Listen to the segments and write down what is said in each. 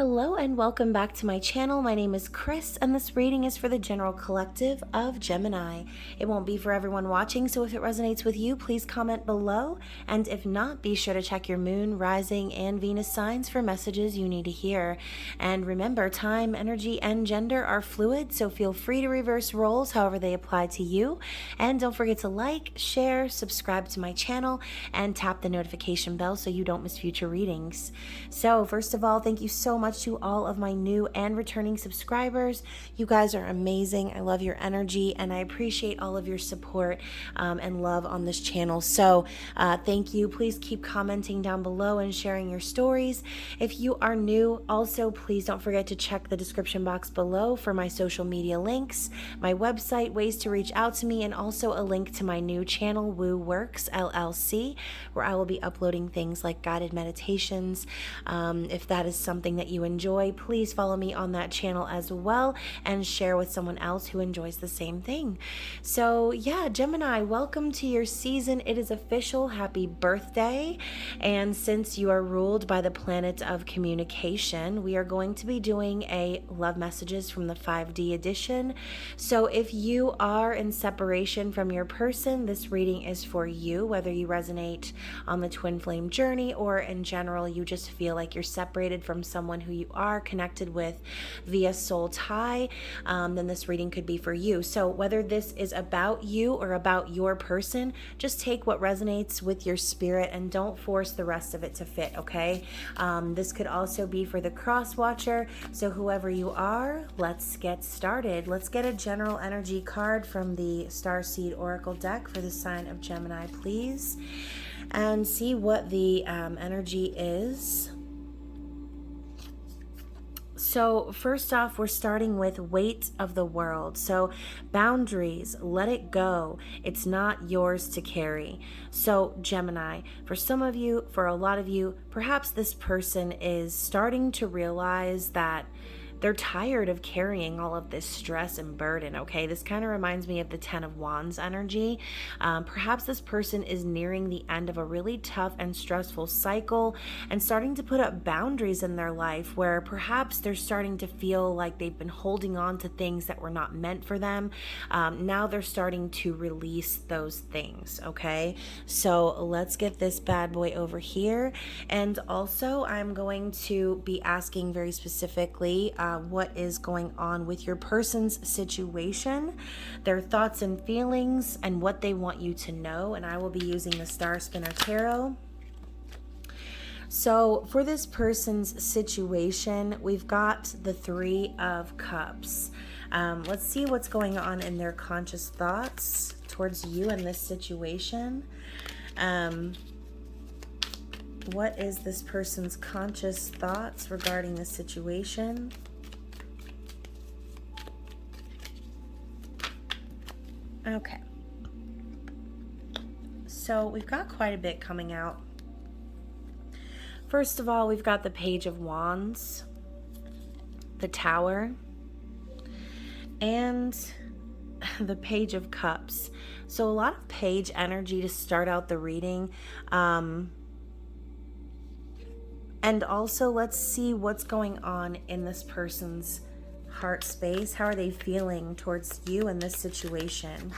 Hello and welcome back to my channel. My name is Chris and this reading is for the general collective of Gemini. It won't be for everyone watching, so if it resonates with you, please comment below. And if not, be sure to check your moon, rising, and Venus signs for messages you need to hear. And remember, time, energy, and gender are fluid, so feel free to reverse roles however they apply to you. And don't forget to like, share, subscribe to my channel, and tap the notification bell so you don't miss future readings. So first of all, thank you so much to all of my new and returning subscribers. You guys are amazing. I love your energy and I appreciate all of your support and love on this channel. So thank you. Please keep commenting down below and sharing your stories. If you are new, also please don't forget to check the description box below for my social media links, my website, ways to reach out to me, and also a link to my new channel, Woo Works LLC, where I will be uploading things like guided meditations. If that is something that you enjoy, please follow me on that channel as well and share with someone else who enjoys the same thing. So yeah, Gemini, welcome to your season. It is official. Happy birthday. And since you are ruled by the planet of communication, we are going to be doing a love messages from the 5D edition. So if you are in separation from your person, this reading is for you, whether you resonate on the twin flame journey or in general you just feel like you're separated from someone who you are connected with via soul tie, then this reading could be for you. So whether this is about you or about your person, just take what resonates with your spirit and don't force the rest of it to fit, okay? This could also be for the cross watcher. So whoever you are, let's get started. Let's get a general energy card from the Starseed Oracle deck for the sign of Gemini, please, and see what the energy is. So first off, we're starting with weight of the world. So boundaries, let it go. It's not yours to carry. So Gemini, for some of you, for a lot of you, perhaps this person is starting to realize that they're tired of carrying all of this stress and burden, okay? This kind of reminds me of the 10 of Wands energy. Perhaps this person is nearing the end of a really tough and stressful cycle and starting to put up boundaries in their life where perhaps they're starting to feel like they've been holding on to things that were not meant for them. Now they're starting to release those things, okay? So let's get this bad boy over here. And also I'm going to be asking very specifically what is going on with your person's situation, their thoughts and feelings, and what they want you to know. And I will be using the Star Spinner Tarot. So for this person's situation, we've got the 3 of Cups. Let's see what's going on in their conscious thoughts towards you in this situation. What is this person's conscious thoughts regarding the situation? Okay, so we've got quite a bit coming out. First of all, we've got the Page of Wands, the Tower, and the Page of Cups. So a lot of page energy to start out the reading. And also let's see what's going on in this person's heart space. How are they feeling towards you in this situation?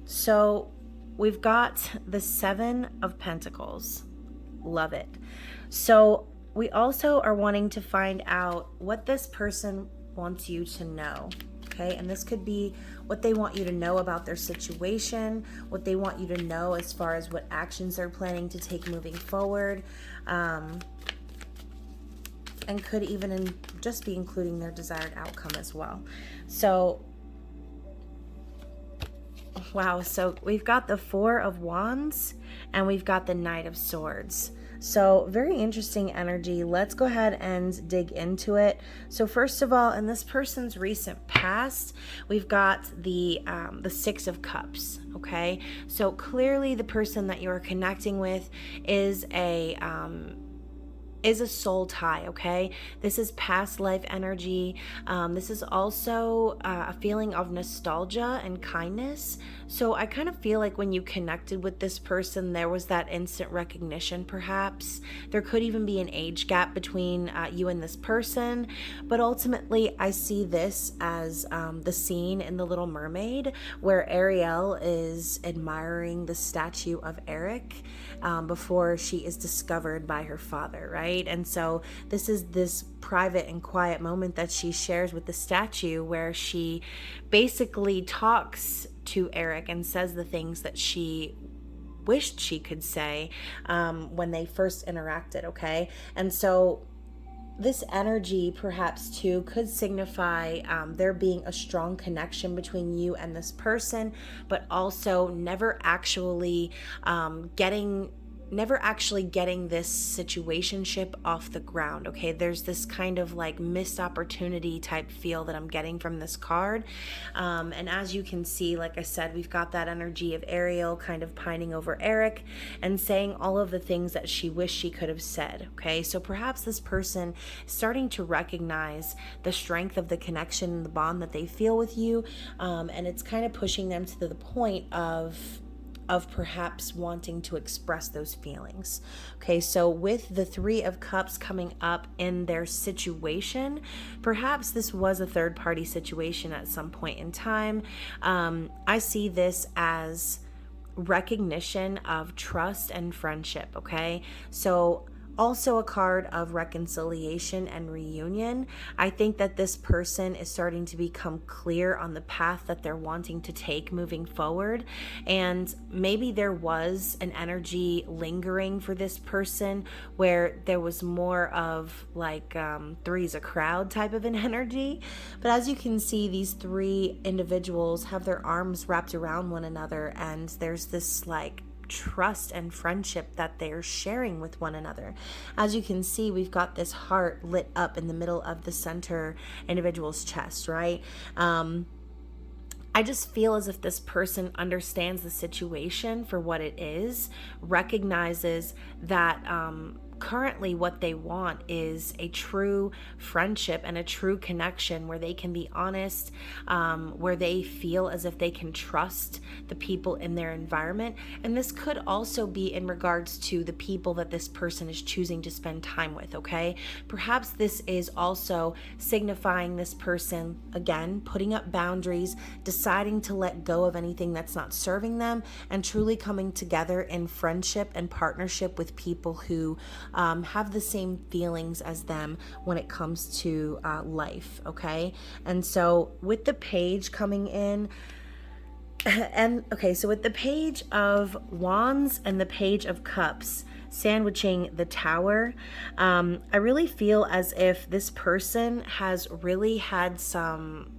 So we've got the 7 of Pentacles. Love it. So we also are wanting to find out what this person wants you to know. Okay, and this could be what they want you to know about their situation, what they want you to know as far as what actions they're planning to take moving forward, and could even just be including their desired outcome as well. So, wow, so we've got the 4 of Wands and we've got the Knight of Swords. So very interesting energy. Let's go ahead and dig into it. So first of all, in this person's recent past, we've got the 6 of Cups. Okay, so clearly the person that you're connecting with is is a soul tie, okay? This is past life energy. This is also a feeling of nostalgia and kindness. So I kind of feel like when you connected with this person, there was that instant recognition, perhaps. There could even be an age gap between you and this person. But ultimately, I see this as the scene in The Little Mermaid where Ariel is admiring the statue of Eric before she is discovered by her father, right? And so this is this private and quiet moment that she shares with the statue where she basically talks to Eric and says the things that she wished she could say when they first interacted, okay? And so this energy perhaps too could signify there being a strong connection between you and this person, but also never actually getting this situationship off the ground, okay? There's this kind of like missed opportunity type feel that I'm getting from this card. And as you can see, like I said, we've got that energy of Ariel kind of pining over Eric and saying all of the things that she wished she could have said, okay? So perhaps this person is starting to recognize the strength of the connection and the bond that they feel with you, and it's kind of pushing them to the point of perhaps wanting to express those feelings. Okay, so with the Three of Cups coming up in their situation, perhaps this was a third-party situation at some point in time. I see this as recognition of trust and friendship, okay? So also a card of reconciliation and reunion. I think that this person is starting to become clear on the path that they're wanting to take moving forward. And maybe there was an energy lingering for this person where there was more of like three's a crowd type of an energy. But as you can see, these three individuals have their arms wrapped around one another, and there's this like trust and friendship that they're sharing with one another. As you can see, we've got this heart lit up in the middle of the center individual's chest, right? I just feel as if this person understands the situation for what it is, recognizes that currently what they want is a true friendship and a true connection where they can be honest, where they feel as if they can trust the people in their environment. And this could also be in regards to the people that this person is choosing to spend time with, okay? Perhaps this is also signifying this person, again, putting up boundaries, deciding to let go of anything that's not serving them, and truly coming together in friendship and partnership with people who have the same feelings as them when it comes to life, okay? And so with the page coming in, and okay, so with the Page of Wands and the Page of Cups sandwiching the Tower, I really feel as if this person has really had some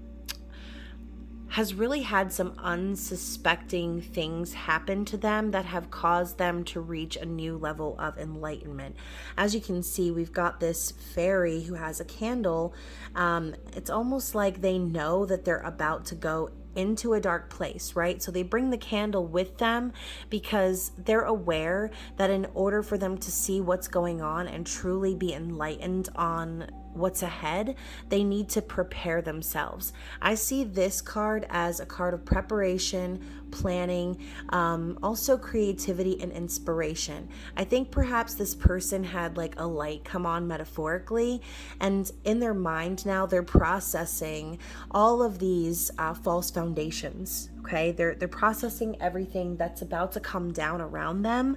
unsuspecting things happen to them that have caused them to reach a new level of enlightenment. As you can see, we've got this fairy who has a candle. It's almost like they know that they're about to go into a dark place, right? So they bring the candle with them because they're aware that in order for them to see what's going on and truly be enlightened on what's ahead, they need to prepare themselves. I see this card as a card of preparation, planning, also creativity and inspiration. I think perhaps this person had like a light come on metaphorically, and in their mind now they're processing all of these false foundations. Okay, they're processing everything that's about to come down around them.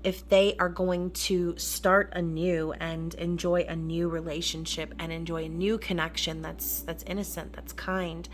If they are going to start anew and enjoy a new relationship and enjoy a new connection that's innocent, that's kind,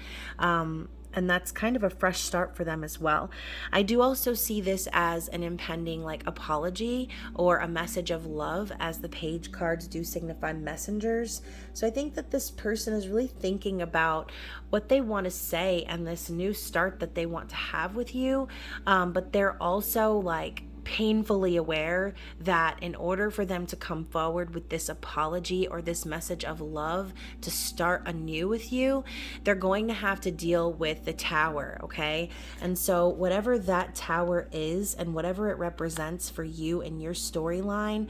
and that's kind of a fresh start for them as well. I do also see this as an impending like apology or a message of love, as the page cards do signify messengers. So I think that this person is really thinking about what they want to say and this new start that they want to have with you, but they're also like painfully aware that in order for them to come forward with this apology or this message of love to start anew with you, they're going to have to deal with the tower, okay? And so whatever that tower is and whatever it represents for you in your storyline,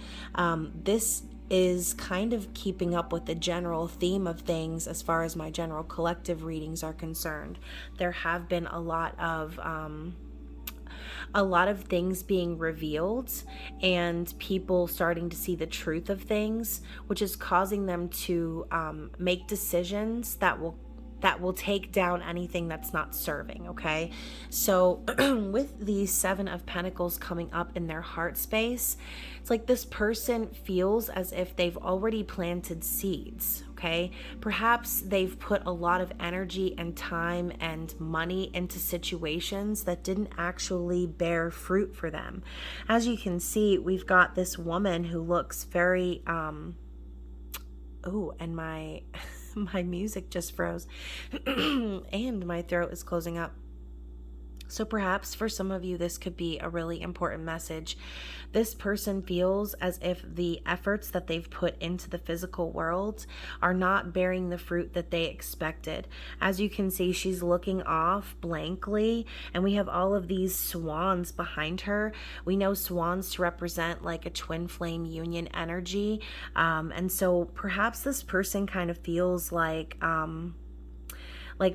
this is kind of keeping up with the general theme of things as far as my general collective readings are concerned. There have been a lot of things being revealed and people starting to see the truth of things, which is causing them to make decisions that will take down anything that's not serving, okay? So with the Seven of Pentacles coming up in their heart space, it's like this person feels as if they've already planted seeds, okay? Perhaps they've put a lot of energy and time and money into situations that didn't actually bear fruit for them. As you can see, we've got this woman who looks very, and my music just froze and my throat is closing up. So perhaps for some of you, this could be a really important message. This person feels as if the efforts that they've put into the physical world are not bearing the fruit that they expected. As you can see, she's looking off blankly, and we have all of these swans behind her. We know swans to represent like a twin flame union energy. And so perhaps this person kind of feels like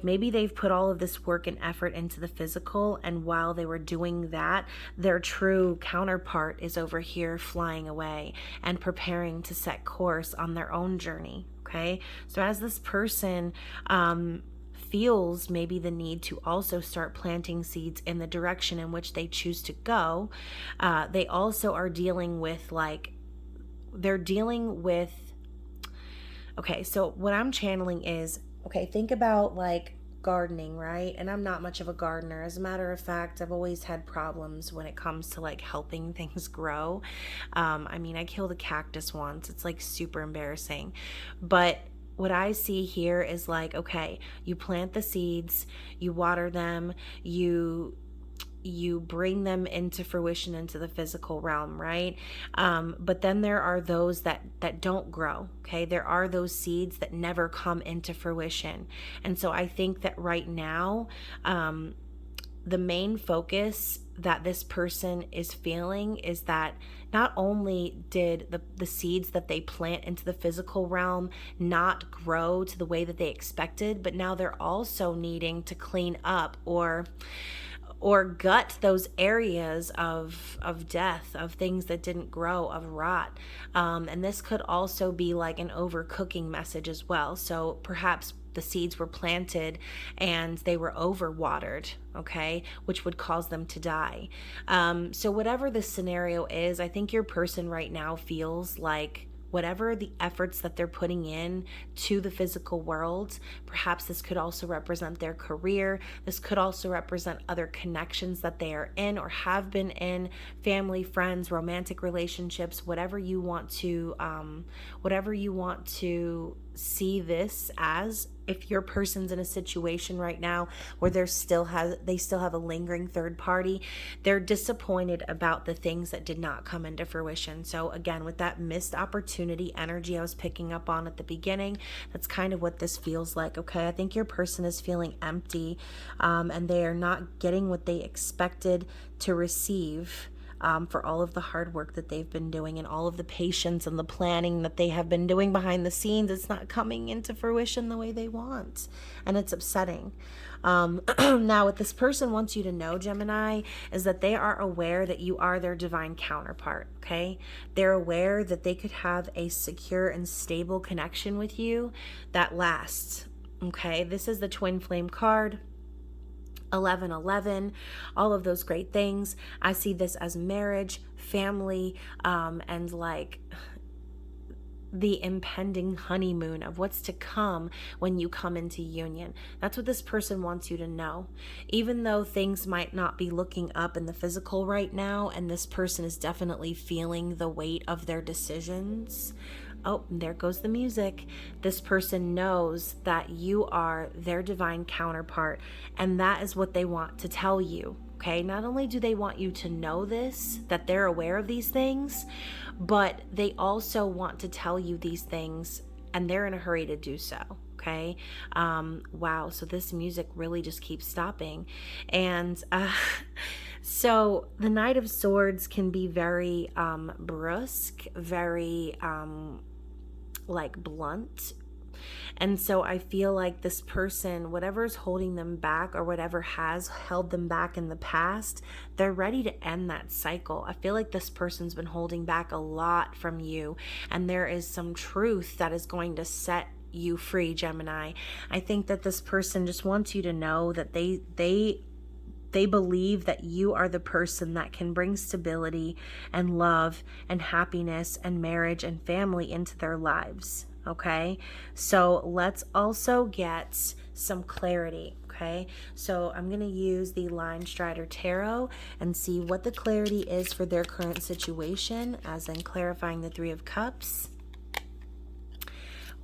maybe they've put all of this work and effort into the physical, and while they were doing that, their true counterpart is over here flying away and preparing to set course on their own journey, okay? So as this person feels maybe the need to also start planting seeds in the direction in which they choose to go, they also are dealing with okay, so what I'm channeling is, okay, think about like gardening, right? And I'm not much of a gardener. As a matter of fact, I've always had problems when it comes to like helping things grow. I killed a cactus once. It's like super embarrassing. But what I see here is like, okay, you plant the seeds, you water them, you bring them into fruition into the physical realm, right? But then there are those that don't grow, okay? There are those seeds that never come into fruition. And so I think that right now, the main focus that this person is feeling is that not only did the seeds that they plant into the physical realm not grow to the way that they expected, but now they're also needing to clean up or gut those areas of death, of things that didn't grow, of rot. And this could also be like an overcooking message as well. So perhaps the seeds were planted and they were overwatered, okay, which would cause them to die. So whatever the scenario is, I think your person right now feels like whatever the efforts that they're putting in to the physical world, perhaps this could also represent their career. This could also represent other connections that they are in or have been in, family, friends, romantic relationships, whatever you want to see this as. If your person's in a situation right now where they still have a lingering third party, they're disappointed about the things that did not come into fruition. So again, with that missed opportunity energy I was picking up on at the beginning, that's kind of what this feels like, okay? I think your person is feeling empty, and they are not getting what they expected to receive. For all of the hard work that they've been doing and all of the patience and the planning that they have been doing behind the scenes, it's not coming into fruition the way they want. And it's upsetting. Now, what this person wants you to know, Gemini, is that they are aware that you are their divine counterpart, okay? They're aware that they could have a secure and stable connection with you that lasts, okay? This is the twin flame card. 1111, all of those great things. I see this as marriage, family, and like the impending honeymoon of what's to come when you come into union. That's what this person wants you to know. Even though things might not be looking up in the physical right now, and this person is definitely feeling the weight of their decisions. Oh, there goes the music. This person knows that you are their divine counterpart, and that is what they want to tell you, okay? Not only do they want you to know this, that they're aware of these things, but they also want to tell you these things, and they're in a hurry to do so. Okay. Wow. So this music really just keeps stopping. And so the Knight of Swords can be very brusque, very like blunt. And so I feel like this person, whatever's holding them back or whatever has held them back in the past, they're ready to end that cycle. I feel like this person's been holding back a lot from you, and there is some truth that is going to set you free, Gemini. I think that this person just wants you to know that they believe that you are the person that can bring stability and love and happiness and marriage and family into their lives. Okay, so let's also get some clarity. Okay, so I'm going to use the Line Strider Tarot and see what the clarity is for their current situation, as in clarifying the Three of Cups.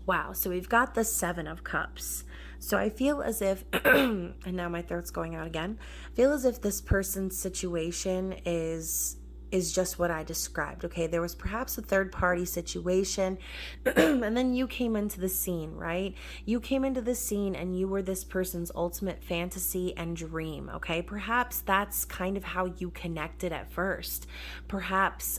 Wow, so we've got the Seven of Cups. So I feel as if, and now my throat's going out again, I feel as if this person's situation is just what I described. Okay, there was perhaps a third party situation, and then you came into the scene, right? You came into the scene and you were this person's ultimate fantasy and dream. Okay, perhaps that's kind of how you connected at first. Perhaps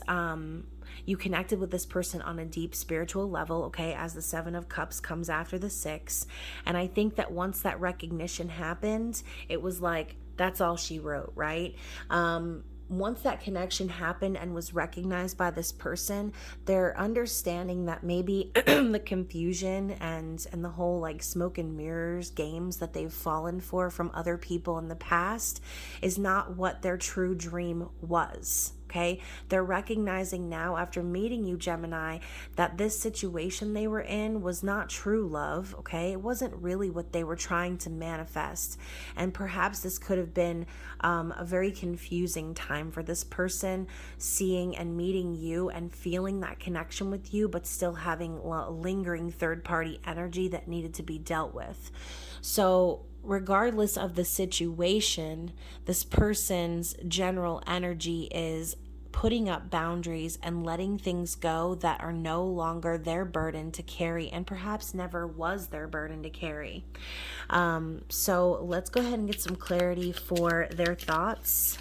you connected with this person on a deep spiritual level, okay, as the Seven of Cups comes after the Six. And I think that once that recognition happened, it was like, that's all she wrote, right? Once that connection happened and was recognized by this person, they're understanding that maybe the confusion and the whole like smoke and mirrors games that they've fallen for from other people in the past is not what their true dream was. Okay, they're recognizing now after meeting you, Gemini, that this situation they were in was not true love. Okay, it wasn't really what they were trying to manifest. And perhaps this could have been a very confusing time for this person, seeing and meeting you and feeling that connection with you, but still having lingering third-party energy that needed to be dealt with. So regardless of the situation, this person's general energy is putting up boundaries and letting things go that are no longer their burden to carry, and perhaps never was their burden to carry. So let's go ahead and get some clarity for their thoughts.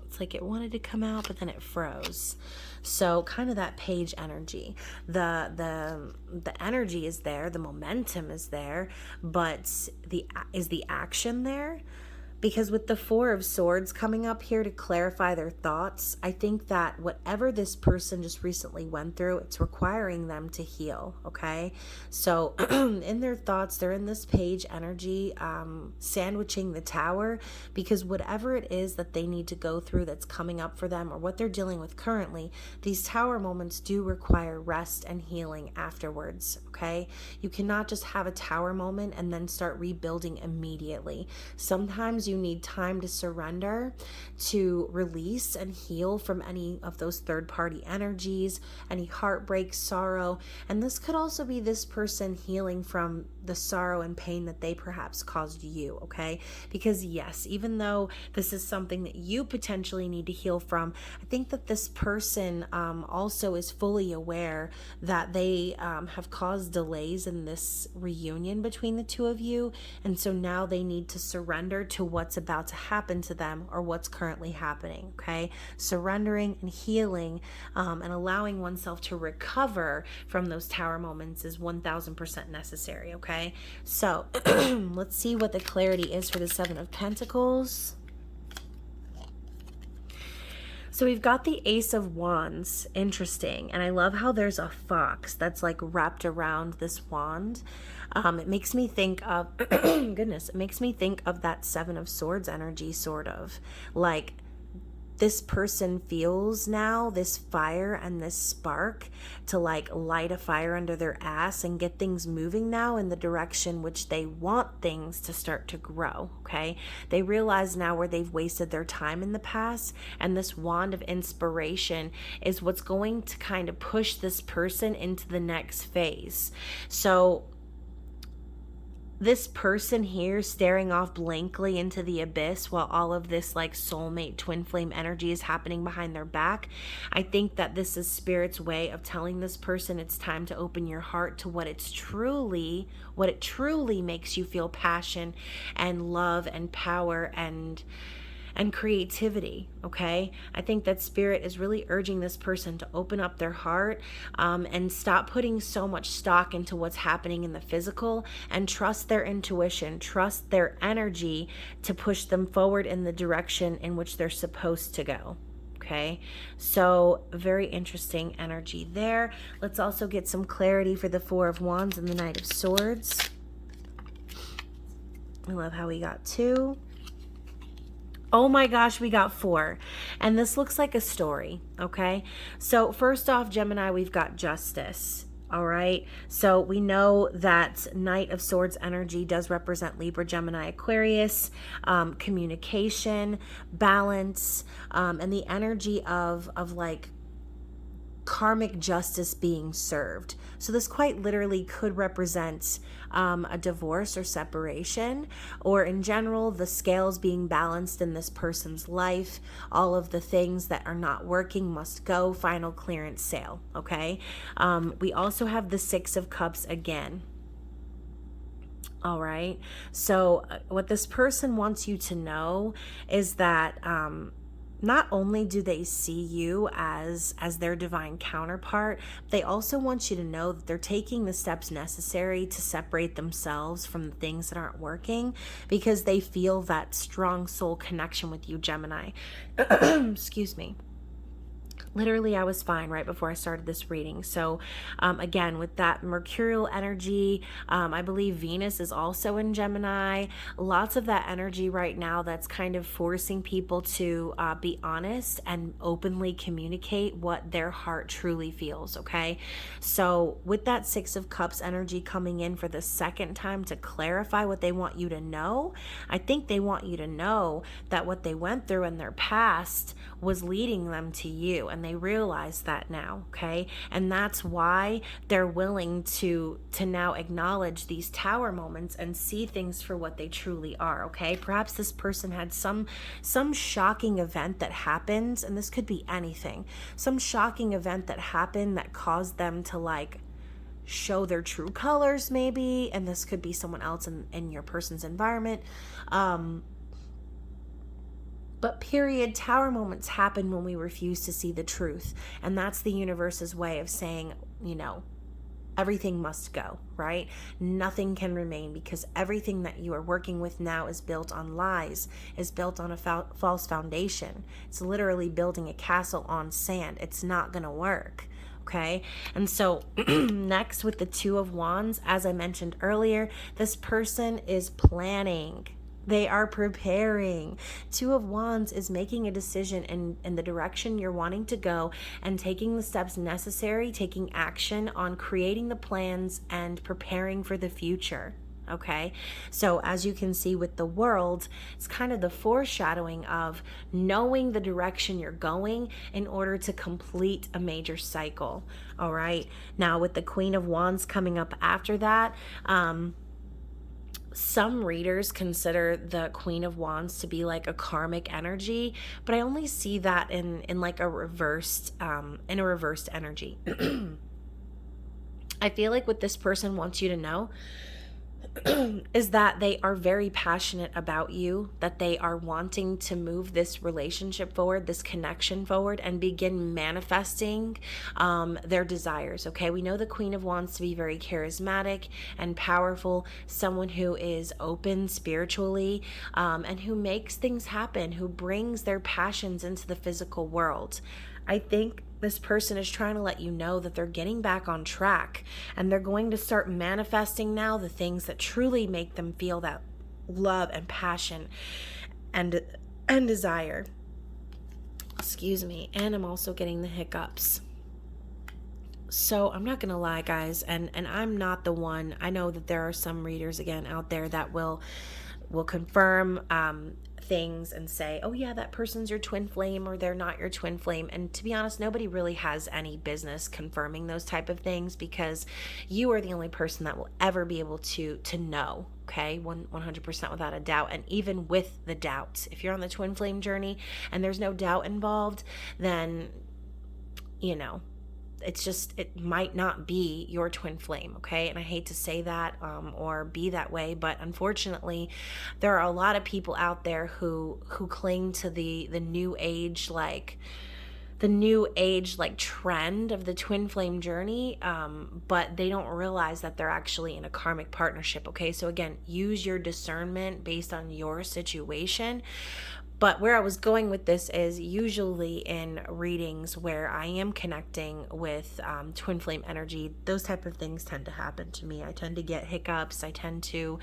It's like it wanted to come out, but then it froze. So kind of that page energy. The energy is there, the momentum is there, but is the action there? Because with the Four of Swords coming up here to clarify their thoughts, I think that whatever this person just recently went through, it's requiring them to heal, okay? So in their thoughts, they're in this page energy, sandwiching the Tower, because whatever it is that they need to go through that's coming up for them or what they're dealing with currently, these Tower moments do require rest and healing afterwards, okay? You cannot just have a Tower moment and then start rebuilding immediately. Sometimes you need time to surrender, to release and heal from any of those third-party energies, any heartbreak, sorrow. And this could also be this person healing from the sorrow and pain that they perhaps caused you, okay? Because yes, even though this is something that you potentially need to heal from, I think that this person also is fully aware that they have caused delays in this reunion between the two of you. And so now they need to surrender to what's about to happen to them or what's currently happening, okay? Surrendering and healing and allowing oneself to recover from those Tower moments is 1000% necessary, okay? So let's see what the clarity is for the Seven of Pentacles. So we've got the Ace of Wands. Interesting. And I love how there's a fox that's like wrapped around this wand. It makes me think of, goodness, it makes me think of that Seven of Swords energy, sort of. Like this person feels now this fire and this spark to like light a fire under their ass and get things moving now in the direction which they want things to start to grow, okay? They realize now where they've wasted their time in the past, and this wand of inspiration is what's going to kind of push this person into the next phase. So this person here staring off blankly into the abyss while all of this like soulmate twin flame energy is happening behind their back. I think that this is Spirit's way of telling this person it's time to open your heart to what it truly makes you feel passion and love and power and creativity, okay? I think that Spirit is really urging this person to open up their heart and stop putting so much stock into what's happening in the physical and trust their intuition, trust their energy to push them forward in the direction in which they're supposed to go. Okay, so very interesting energy there. Let's also get some clarity for the Four of Wands and the Knight of Swords. I love how we got 2. Oh my gosh, we got 4. And this looks like a story, okay? So first off, Gemini, we've got Justice, all right? So we know that Knight of Swords energy does represent Libra, Gemini, Aquarius, communication, balance, and the energy of like karmic justice being served. So this quite literally could represent a divorce or separation, or in general, the scales being balanced in this person's life. All of the things that are not working must go, final clearance sale, okay? We also have the Six of Cups again. All right. So what this person wants you to know is that not only do they see you as their divine counterpart, they also want you to know that they're taking the steps necessary to separate themselves from the things that aren't working, because they feel that strong soul connection with you, Gemini. Excuse me. Literally, I was fine right before I started this reading. So again, with that Mercurial energy, I believe Venus is also in Gemini. Lots of that energy right now that's kind of forcing people to be honest and openly communicate what their heart truly feels, okay? So with that Six of Cups energy coming in for the second time to clarify what they want you to know, I think they want you to know that what they went through in their past was leading them to you, and they realize that now, okay? And that's why they're willing to now acknowledge these tower moments and see things for what they truly are, okay? Perhaps this person had some shocking event that happened, and this could be anything. Some shocking event that happened that caused them to like show their true colors maybe, and this could be someone else in your person's environment. But period, tower moments happen when we refuse to see the truth. And that's the universe's way of saying, you know, everything must go, right? Nothing can remain, because everything that you are working with now is built on lies, is built on a false foundation. It's literally building a castle on sand. It's not going to work. Okay. And so next with the Two of Wands, as I mentioned earlier, this person is planning. They are preparing. Two of Wands is making a decision in the direction you're wanting to go and taking the steps necessary, taking action on creating the plans and preparing for the future. Okay, so as you can see with the World, it's kind of the foreshadowing of knowing the direction you're going in order to complete a major cycle. All right, now with the Queen of Wands coming up after that, some readers consider the Queen of Wands to be like a karmic energy, but I only see that in like a reversed energy. I feel like what this person wants you to know is that they are very passionate about you, that they are wanting to move this relationship forward, this connection forward, and begin manifesting their desires, okay? We know the Queen of Wands to be very charismatic and powerful, someone who is open spiritually, and who makes things happen, who brings their passions into the physical world. I think this person is trying to let you know that they're getting back on track, and they're going to start manifesting now the things that truly make them feel that love and passion and desire. Excuse me. And I'm also getting the hiccups. So I'm not going to lie, guys, and I'm not the one. I know that there are some readers again out there that will confirm things and say, oh yeah, that person's your twin flame or they're not your twin flame. And to be honest, nobody really has any business confirming those type of things, because you are the only person that will ever be able to know, Okay, 100% without a doubt. And even with the doubt, if you're on the twin flame journey and there's no doubt involved, then, it might not be your twin flame, okay? And I hate to say that or be that way, but unfortunately, there are a lot of people out there who cling to the new age, trend of the twin flame journey, but they don't realize that they're actually in a karmic partnership, okay? So again, use your discernment based on your situation. But where I was going with this is usually in readings where I am connecting with twin flame energy, those type of things tend to happen to me. I tend to get hiccups. I tend to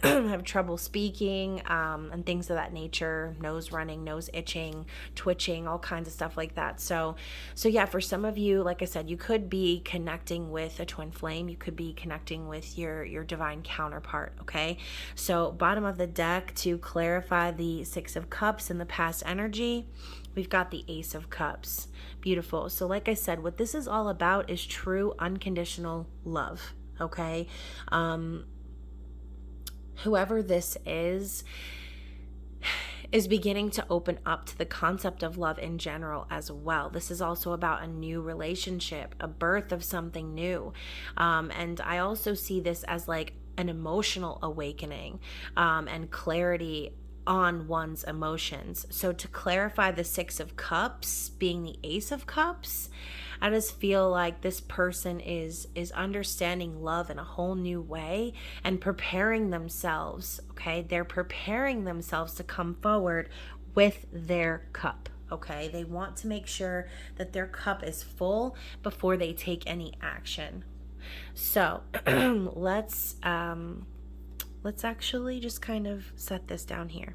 have trouble speaking and things of that nature, nose running, nose itching, twitching, all kinds of stuff like that. So yeah, for some of you, like I said, you could be connecting with a twin flame. You could be connecting with your divine counterpart, okay? So bottom of the deck, to clarify the Six of Cups in the past energy, we've got the Ace of Cups. Beautiful. So like I said, what this is all about is true unconditional love, okay? Whoever this is beginning to open up to the concept of love in general as well. This is also about a new relationship, a birth of something new. And I also see this as like an emotional awakening and clarity on one's emotions. So to clarify the Six of Cups being the Ace of Cups, I just feel like this person is understanding love in a whole new way and preparing themselves, okay? They're preparing themselves to come forward with their cup, okay? They want to make sure that their cup is full before they take any action. So let's actually just kind of set this down here.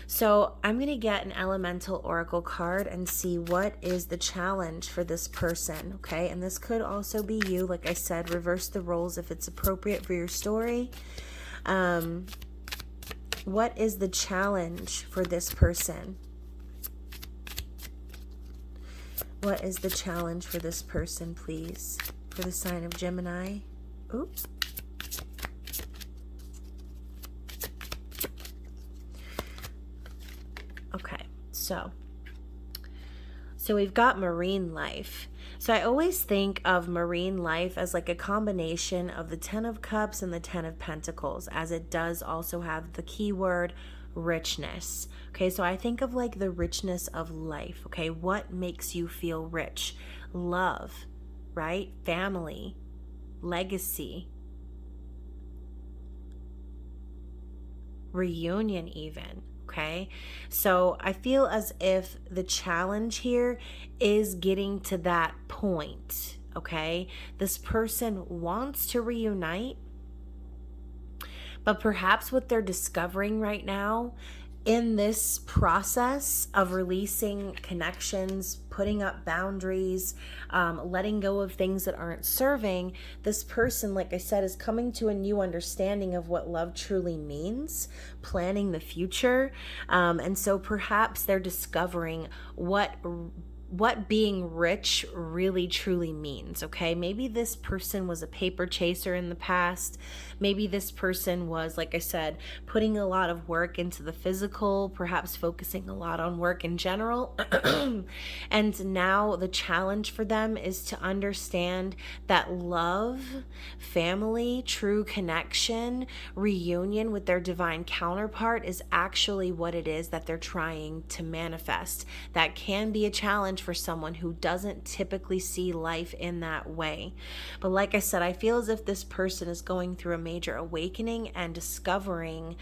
So I'm going to get an elemental oracle card and see what is the challenge for this person, okay? And this could also be you. Like I said, reverse the roles if it's appropriate for your story. What is the challenge for this person? What is the challenge for this person, please? For the sign of Gemini. Oops. Okay, so we've got marine life. So I always think of marine life as like a combination of the 10 of Cups and the 10 of Pentacles, as it does also have the keyword richness. Okay, so I think of like the richness of life. Okay, what makes you feel rich? Love, right? Family, legacy, reunion even. Okay, so I feel as if the challenge here is getting to that point. Okay, this person wants to reunite, but perhaps what they're discovering right now in this process of releasing connections, putting up boundaries, letting go of things that aren't serving, this person, like I said, is coming to a new understanding of what love truly means, planning the future. And so perhaps they're discovering what being rich really truly means, okay? Maybe this person was a paper chaser in the past. Maybe this person was, like I said, putting a lot of work into the physical, perhaps focusing a lot on work in general. And now the challenge for them is to understand that love, family, true connection, reunion with their divine counterpart is actually what it is that they're trying to manifest. That can be a challenge for someone who doesn't typically see life in that way. But like I said, I feel as if this person is going through a major awakening and discovering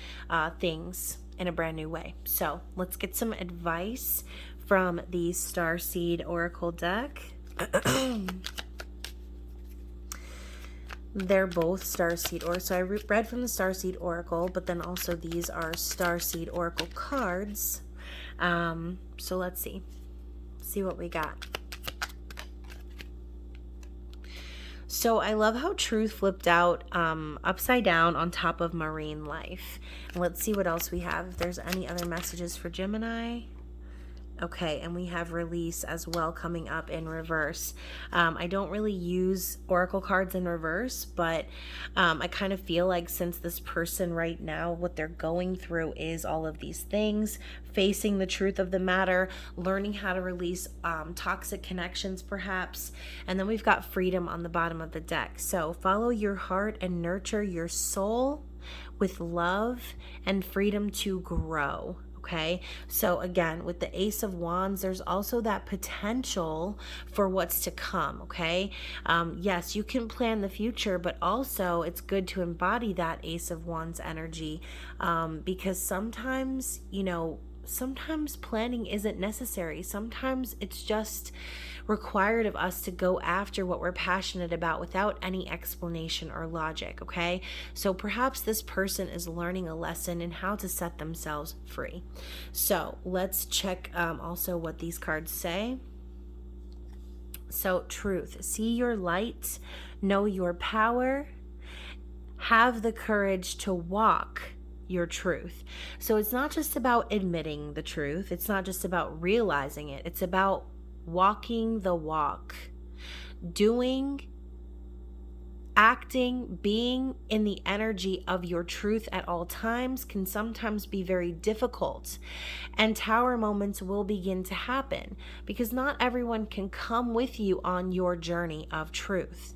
things in a brand new way. So let's get some advice from the Starseed Oracle deck. They're both Starseed Oracle. So I read from the Starseed Oracle, but then also these are Starseed Oracle cards. So let's see what we got. So I love how Truth flipped out upside down on top of marine life. And let's see what else we have. If there's any other messages for Gemini. Okay, and we have release as well coming up in reverse. I don't really use oracle cards in reverse, but I kind of feel like since this person right now, what they're going through is all of these things, facing the truth of the matter, learning how to release toxic connections perhaps, and then we've got freedom on the bottom of the deck. So follow your heart and nurture your soul with love and freedom to grow. Okay, so again, with the Ace of Wands, there's also that potential for what's to come. Okay, yes, you can plan the future, but also it's good to embody that Ace of Wands energy, because sometimes, sometimes planning isn't necessary. Sometimes it's just required of us to go after what we're passionate about without any explanation or logic, okay? So perhaps this person is learning a lesson in how to set themselves free. So let's check also what these cards say. So truth, see your light, know your power, have the courage to walk your truth. So it's not just about admitting the truth. It's not just about realizing it. It's about walking the walk, doing, acting, being in the energy of your truth at all times can sometimes be very difficult. And tower moments will begin to happen because not everyone can come with you on your journey of truth.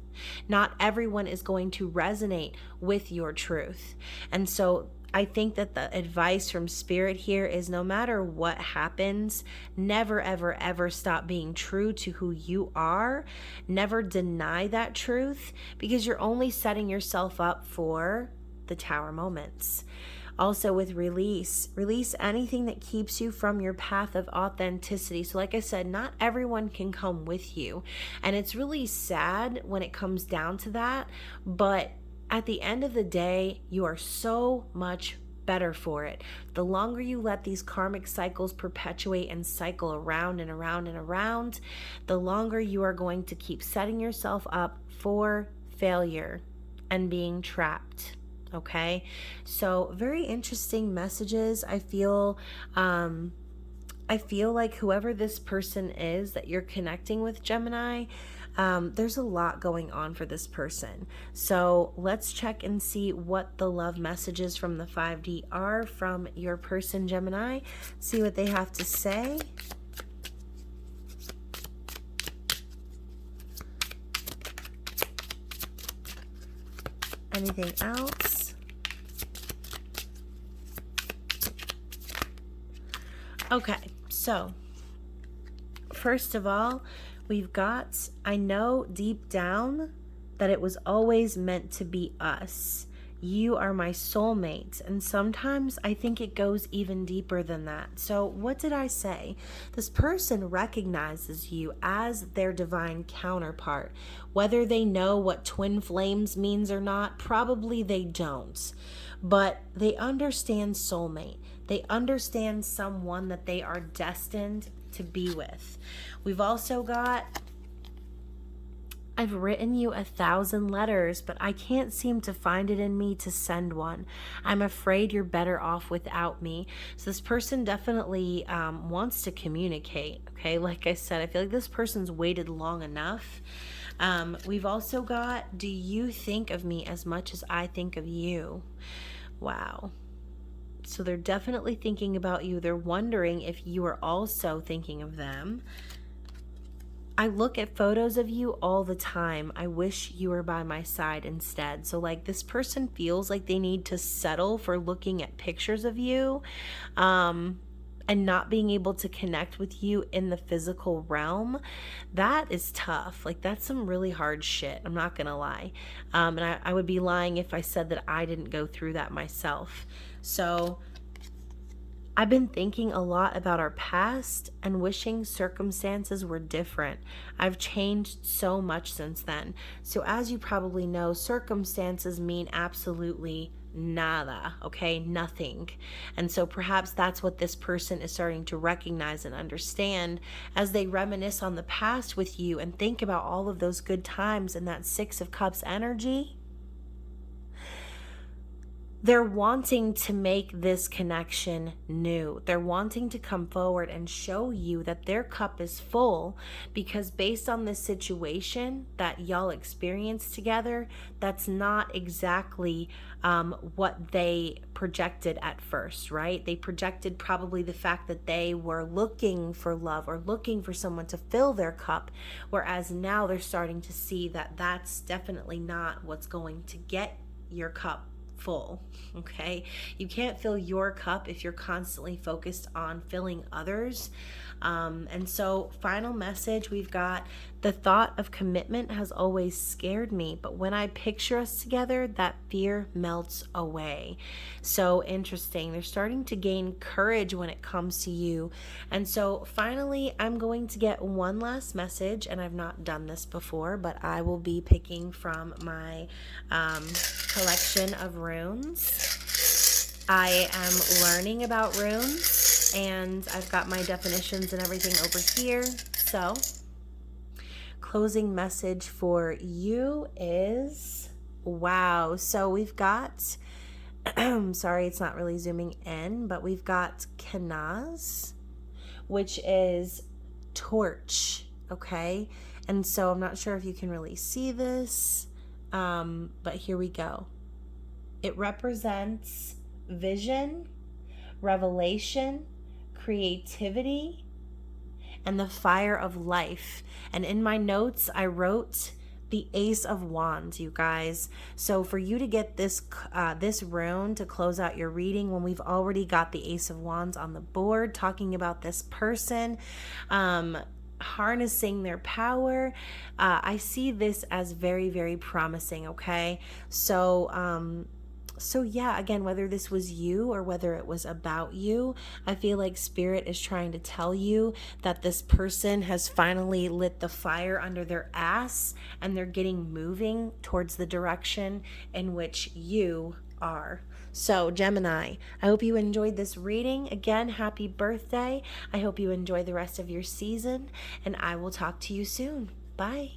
Not everyone is going to resonate with your truth. And so I think that the advice from Spirit here is no matter what happens, never, ever, ever stop being true to who you are. Never deny that truth because you're only setting yourself up for the tower moments. Also with release anything that keeps you from your path of authenticity. So like I said, not everyone can come with you. And it's really sad when it comes down to that. But at the end of the day, you are so much better for it. The longer you let these karmic cycles perpetuate and cycle around and around and around, the longer you are going to keep setting yourself up for failure and being trapped. Okay, so very interesting messages. I feel like whoever this person is that you're connecting with, Gemini, there's a lot going on for this person. So let's check and see what the love messages from the 5D are from your person, Gemini. See what they have to say. Anything else? Okay, so first of all, we've got, I know deep down that it was always meant to be us. You are my soulmate. And sometimes I think it goes even deeper than that. So what did I say? This person recognizes you as their divine counterpart. Whether they know what twin flames means or not, probably they don't. But they understand soulmate. They understand someone that they are destined to be with. We've also got, I've written you 1,000 letters, but I can't seem to find it in me to send one. I'm afraid you're better off without me. So this person definitely wants to communicate. Okay, like I said, I feel like this person's waited long enough. We've also got, do you think of me as much as I think of you? Wow. So they're definitely thinking about you. They're wondering if you are also thinking of them. I look at photos of you all the time. I wish you were by my side instead. So like this person feels like they need to settle for looking at pictures of you and not being able to connect with you in the physical realm. That is tough. Like that's some really hard shit. I'm not gonna lie. And I would be lying if I said that I didn't go through that myself. So I've been thinking a lot about our past and wishing circumstances were different. I've changed so much since then. So as you probably know, circumstances mean absolutely nada, okay? Nothing. And so perhaps that's what this person is starting to recognize and understand as they reminisce on the past with you and think about all of those good times and that 6 of Cups energy. they're wanting to make this connection new. They're wanting to come forward and show you that their cup is full, because based on this situation that y'all experienced together, that's not exactly what they projected at first, right? They projected probably the fact that they were looking for love or looking for someone to fill their cup, whereas now they're starting to see that that's definitely not what's going to get your cup full. Okay, you can't fill your cup if you're constantly focused on filling others. And so, final message, we've got: the thought of commitment has always scared me, but when I picture us together, that fear melts away. So interesting. They're starting to gain courage when it comes to you. And so finally, I'm going to get one last message, and I've not done this before, but I will be picking from my collection of runes. I am learning about runes, and I've got my definitions and everything over here. So, closing message for you is, wow. So we've got, sorry, it's not really zooming in, but we've got Kenaz, which is torch, okay? And so I'm not sure if you can really see this, but here we go. It represents vision, revelation, creativity, and the fire of life. And in my notes, I wrote the Ace of Wands, you guys. So for you to get this rune to close out your reading, when we've already got the Ace of Wands on the board, talking about this person harnessing their power, I see this as very, very promising, okay? So yeah, again, whether this was you or whether it was about you, I feel like Spirit is trying to tell you that this person has finally lit the fire under their ass, and they're getting moving towards the direction in which you are. So Gemini, I hope you enjoyed this reading. Again, happy birthday. I hope you enjoy the rest of your season, and I will talk to you soon. Bye.